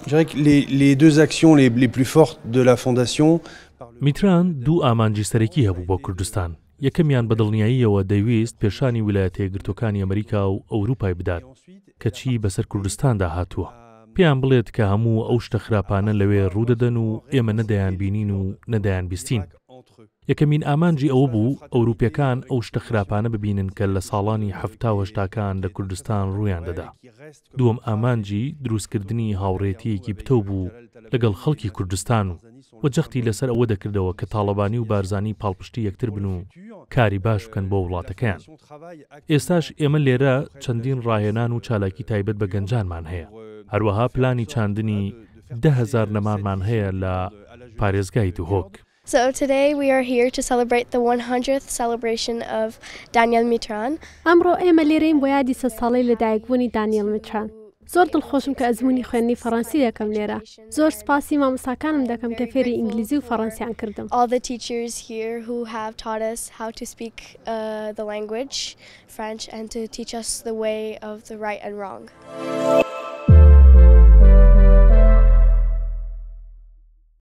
Je dirais que les deux actions les plus fortes de la Fondation. میتران دوو ئامانجی سەرەکی هەبوو بۆ کوردستان. یەکەمیان بەدڵنیاییەوە دەیویست پێشانی ویلایەتە یەکگرتووەکانی ئەمریکا و ئەوروپای بدات کەچی بەسەر کوردستاندا هاتووە. پێیان بڵێت کە هەموو ئەو شتە خراپانە لەوێ ڕوودەدەن و ئێمە نەدەیان بینین و نەدەیان بیستین. یەکەمین ئامانجی ئەوە بوو ئەوروپیەکان ئەو شتە خراپانە ببینن کە لە ساڵانی 1970 لە کوردستان ڕوویان دەدا. دووەم ئامانجی دروستکردنی هاوڕێتیەکی پتە بوو لەگەڵ خەڵکی کوردستان و وەجەختی لەسەر ئەوە دەکردەوە کە تاڵەبانی و بارزانی پاڵپشتی یەکتر بن و کاری باش بکەن بۆ وڵاتەکەیان. ئێستاش ئێمە لێرە چەندین ڕاهێنان و چالاکی تایبەت بە گەنجانمان هەیە. هەروەها پلانی چاندنی 10,000 نەمانمان هەیە لە پارێزگای دوهۆک. So today we are here to celebrate the 100th celebration of Daniel Mitran. ئەمڕۆ ئێمە لێرەین بۆ یادی 100 ساڵەی لەدایکبوونی دانیێل میتران. زۆر دڵخۆشم کە ئەزمموی خوێندنی فەڕەنسی دەکەم لێرە. زۆر سپاسی مامۆستاکانم دەکەم کە فێری ئینگلیزی و فەڕەنسیان کردم. All the teachers here who have taught us how to speak the language French and to teach us the way of the right and wrong.